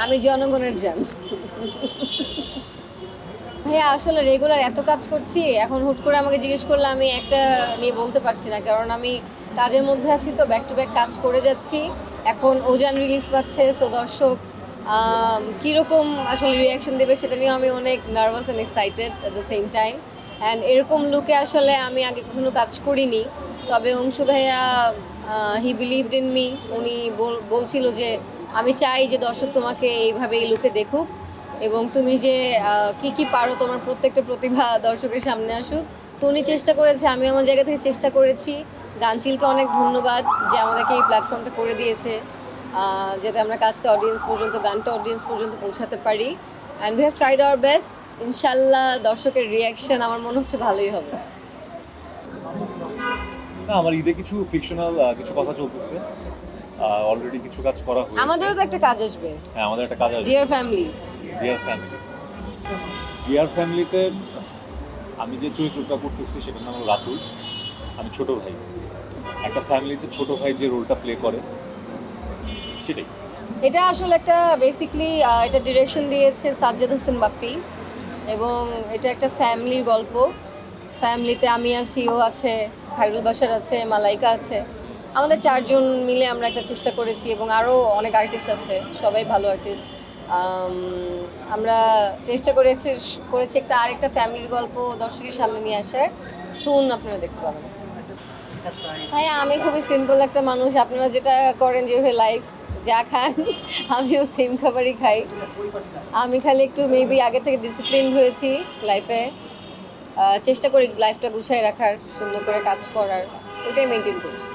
আমি জনগণের জান। ভাইয়া আসলে রেগুলার এত কাজ করছি, এখন হুট করে আমাকে জিজ্ঞেস করলে আমি একটা নিয়ে বলতে পারছি না, কারণ আমি কাজের মধ্যে আছি, তো ব্যাক টু ব্যাক কাজ করে যাচ্ছি। এখন ওজান রিলিজ পাচ্ছে, সো দর্শক কীরকম আসলে রিয়াকশন দেবে সেটা নিয়েও আমি অনেক nervous and excited at the same time. And এরকম লুকে আসলে আমি আগে কখনো কাজ করিনি, তবে অংশু ভাইয়া হি বিলিভড ইন মি। উনি বলছিল যে আমি চাই যে দর্শক তোমাকে এইভাবে এই লুকে দেখুক, এবং তুমি যে কি কি পারো, তোমার প্রত্যেকটা প্রতিভা দর্শকের সামনে আসুক। সো উনি চেষ্টা করেছে, আমি আমার জায়গা থেকে চেষ্টা করেছি। গানচিলকে অনেক ধন্যবাদ যে আমাদেরকে এই প্ল্যাটফর্মটা করে দিয়েছে, যাতে আমরা কাজটা অডিয়েন্স পর্যন্ত, গানটা অডিয়েন্স পর্যন্ত পৌঁছাতে পারি। And we have tried our best. ইনশাল্লাহ দর্শকের রিয়াকশন আমার মনে হচ্ছে ভালোই হবে। না, আমার ঈদে কিছু ফিকশনাল কিছু কথা চলতেছে, অলরেডি কিছু কাজ করা হয়েছে। আমাদেরও তো একটা কাজ আসবে, হ্যাঁ, আমাদের একটা কাজ আসবে, dear family. Dear family. Dear ফ্যামিলিতে আমি যে চরিত্রটা করতেছি সেটার নাম হলো রাতুল। আমি ছোট ভাই। একটা ফ্যামিলিতে ছোট ভাই যে রোলটা প্লে করে সেটাই। এটা আসলে একটা বেসিকলি এটা ডিরেকশন দিয়েছে সাজ্জাদ হোসেন বাপ্পি, এবং এটা একটা ফ্যামিলির গল্প। ফ্যামিলিতে আমি আছি, ও আছে, খায়রুল বাশার আছে, মালাইকা আছে। আমাদের চারজন মিলে আমরা একটা চেষ্টা করেছি, এবং আরও অনেক আর্টিস্ট আছে, সবাই ভালো আর্টিস্ট। আমরা চেষ্টা করেছি একটা আরেকটা ফ্যামিলির গল্প দর্শকের সামনে নিয়ে আসার। সুন আপনারা দেখতে পাবেন। হ্যাঁ, আমি খুবই সিম্পল একটা মানুষ। আপনারা যেটা করেন, যেভাবে লাইফ যা খান আমিও সেম খাবারই খাই। আমি খালি একটু মেবি আগে থেকে ডিসিপ্লিনড হয়েছি লাইফে। চেষ্টা করি লাইফটা গুছায় রাখার, সুন্দর করে কাজ করার, ওইটাই মেনটেন করছি।